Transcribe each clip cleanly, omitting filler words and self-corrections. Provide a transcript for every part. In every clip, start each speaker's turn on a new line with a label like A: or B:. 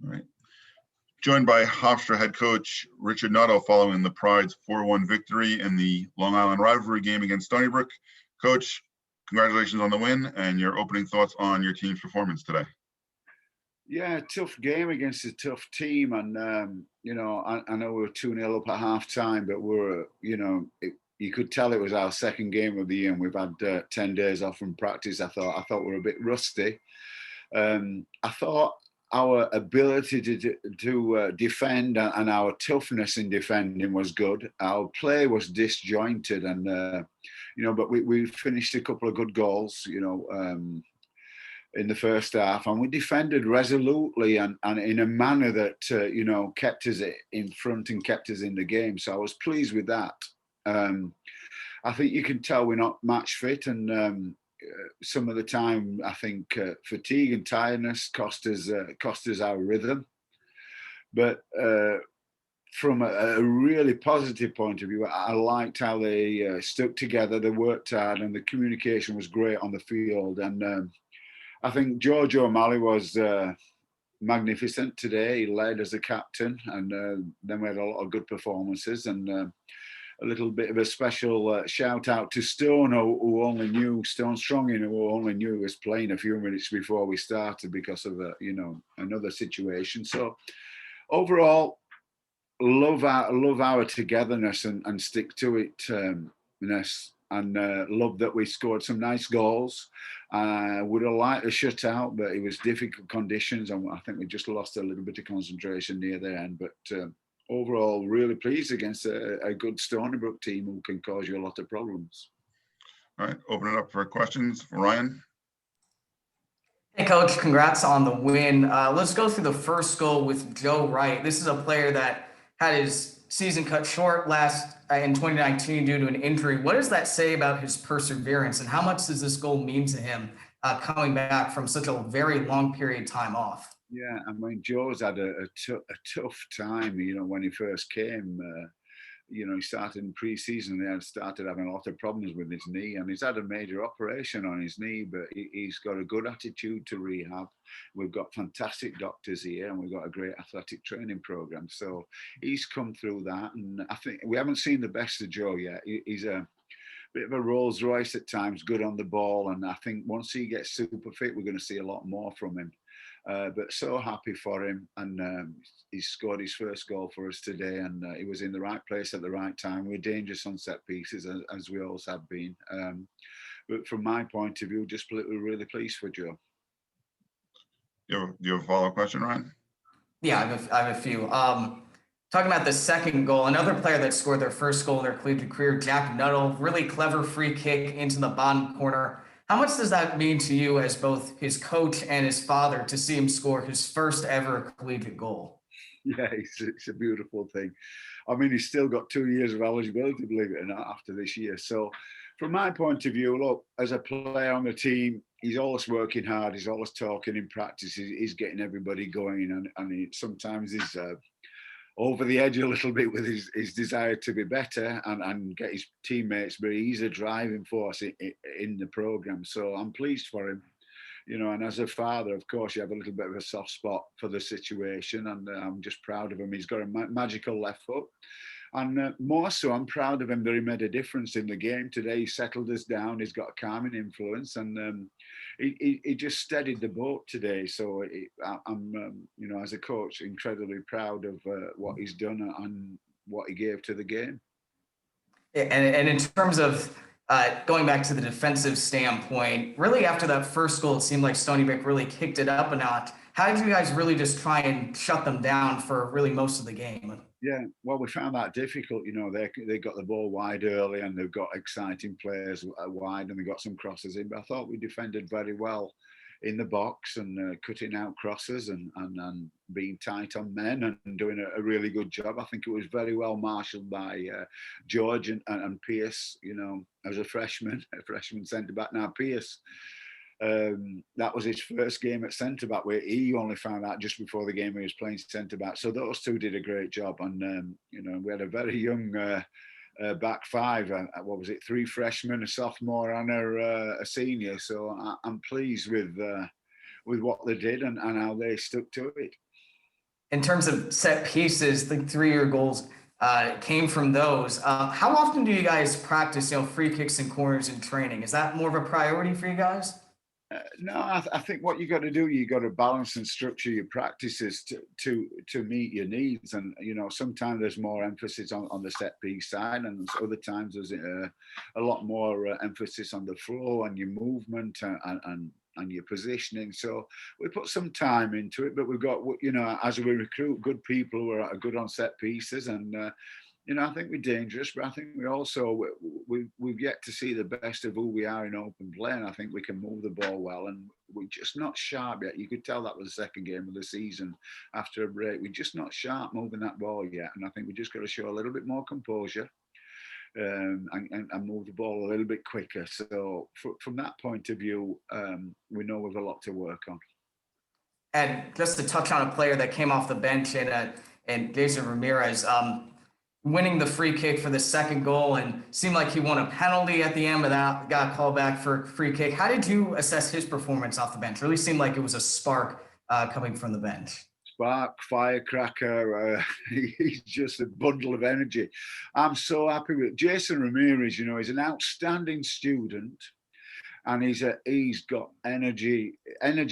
A: All right. Joined by Hofstra head coach Richard Nuttles following the Pride's 4-1 victory in the Long Island rivalry game against Stony Brook. Coach, congratulations on the win and your opening thoughts on your team's performance today.
B: Yeah, tough game against a tough team. And, I know we were 2-0 up at half time, but you could tell it was our second game of the year and we've had 10 days off from practice. I thought we were a bit rusty. I thought our ability to defend and our toughness in defending was good. Our play was disjointed, and but we finished a couple of good goals, in the first half, and we defended resolutely and in a manner that kept us in front and kept us in the game. So I was pleased with that. I think you can tell we're not match fit, and some of the time, I think fatigue and tiredness cost us our rhythm. But from a really positive point of view, I liked how they stuck together, they worked hard, and the communication was great on the field. And I think George O'Malley was magnificent today. He led as a captain, and then we had a lot of good performances, and a little bit of a special shout out to Stone, who only knew Stone Strongin, who only knew he was playing a few minutes before we started because of another situation. So overall, love our togetherness and stick to it-ness, and love that we scored some nice goals. Would have liked a shutout, but it was difficult conditions, and I think we just lost a little bit of concentration near the end. But overall, really pleased against a good Stony Brook team who can cause you a lot of problems.
A: All right, open it up for questions. Ryan?
C: Hey, Coach, congrats on the win. Let's go through the first goal with Joe Wright. This is a player that had his season cut short in 2019 due to an injury. What does that say about his perseverance, and how much does this goal mean to him coming back from such a very long period of time off?
B: Yeah, I mean, Joe's had a tough time, when he first came. He started in pre-season and he started having a lot of problems with his knee, and he's had a major operation on his knee, but he's got a good attitude to rehab. We've got fantastic doctors here, and we've got a great athletic training program. So he's come through that, and I think we haven't seen the best of Joe yet. He's a bit of a Rolls Royce at times, good on the ball, and I think once he gets super fit, we're going to see a lot more from him. But so happy for him, and he scored his first goal for us today, and he was in the right place at the right time. We're dangerous on set pieces, as we always have been. But from my point of view, just really pleased for Joe.
A: Do you have a follow-up question, Ryan?
C: Yeah, I have a few. Talking about the second goal, another player that scored their first goal in their collegiate career, Jack Nuttles, really clever free kick into the bottom corner. How much does that mean to you as both his coach and his father to see him score his first ever collegiate goal?
B: Yeah, it's a beautiful thing. I mean, he's still got 2 years of eligibility, believe it or not, after this year. So from my point of view, look, as a player on the team, he's always working hard. He's always talking in practice. He's getting everybody going, and sometimes he's over the edge a little bit with his desire to be better and get his teammates, but he's a driving force in the program. So I'm pleased for him, and as a father, of course, you have a little bit of a soft spot for the situation, and I'm just proud of him. He's got a magical left foot. And more so, I'm proud of him that he made a difference in the game today. He settled us down. He's got a calming influence, and he just steadied the boat today. So I'm, as a coach, incredibly proud of what he's done and what he gave to the game.
C: And in terms of going back to the defensive standpoint, really after that first goal, it seemed like Stony Brook really kicked it up a notch. How did you guys really just try and shut them down for really most of the game?
B: Yeah, well, we found that difficult. They got the ball wide early, and they've got exciting players wide, and they got some crosses in. But I thought we defended very well in the box and cutting out crosses and being tight on men and doing a really good job. I think it was very well marshalled by George and Pierce. As a freshman centre back. Now Pierce. That was his first game at centre back, where he only found out just before the game he was playing centre back. So those two did a great job, and we had a very young back five. What was it? 3 freshmen, a sophomore, and a senior. So I'm pleased with what they did and how they stuck to it.
C: in terms of set pieces, the 3-year goals came from those. How often do you guys practice, free kicks and corners in training? Is that more of a priority for you guys?
B: No, I think what you got to do, you got to balance and structure your practices to meet your needs. And sometimes there's more emphasis on the set piece side, and other times there's a lot more emphasis on the flow and your movement and your positioning. So we put some time into it, but we've got, as we recruit good people who are good on set pieces, and I think we're dangerous, but I think we also, we've yet to see the best of who we are in open play, and I think we can move the ball well, and we're just not sharp yet. You could tell that was the second game of the season after a break. We're just not sharp moving that ball yet, and I think we just got to show a little bit more composure and move the ball a little bit quicker. So from that point of view, we know we've a lot to work on.
C: And just to touch on a player that came off the bench and Jason Ramirez, winning the free kick for the second goal, and seemed like he won a penalty at the end, but that got called back for free kick. How did you assess his performance off the bench? Really seemed like it was a spark coming from the bench.
B: Spark, firecracker, he's just a bundle of energy. I'm so happy with Jason Ramirez. He's an outstanding student, and he's got energy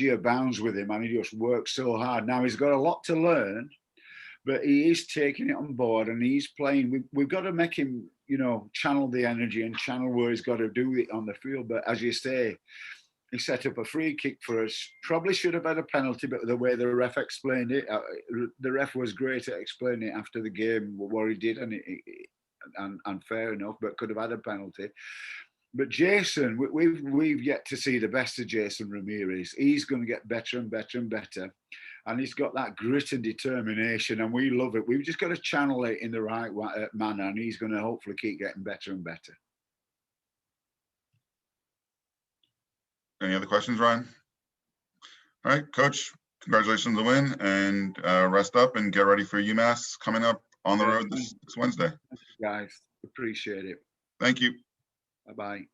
B: abounds with him, and he just works so hard. Now he's got a lot to learn, but he is taking it on board, and he's playing. We've got to make him, channel the energy and channel where he's got to do it on the field. But as you say, he set up a free kick for us. Probably should have had a penalty, but the way the ref explained it, the ref was great at explaining it after the game what he did, and fair enough, but could have had a penalty. But Jason, we've yet to see the best of Jason Ramirez. He's going to get better and better and better. And he's got that grit and determination, and we love it. We've just got to channel it in the right manner, and he's going to hopefully keep getting better and better.
A: Any other questions, Ryan? All right, Coach, congratulations on the win, and rest up and get ready for UMass coming up on the road this Wednesday.
B: Guys, appreciate it.
A: Thank you.
B: Bye-bye.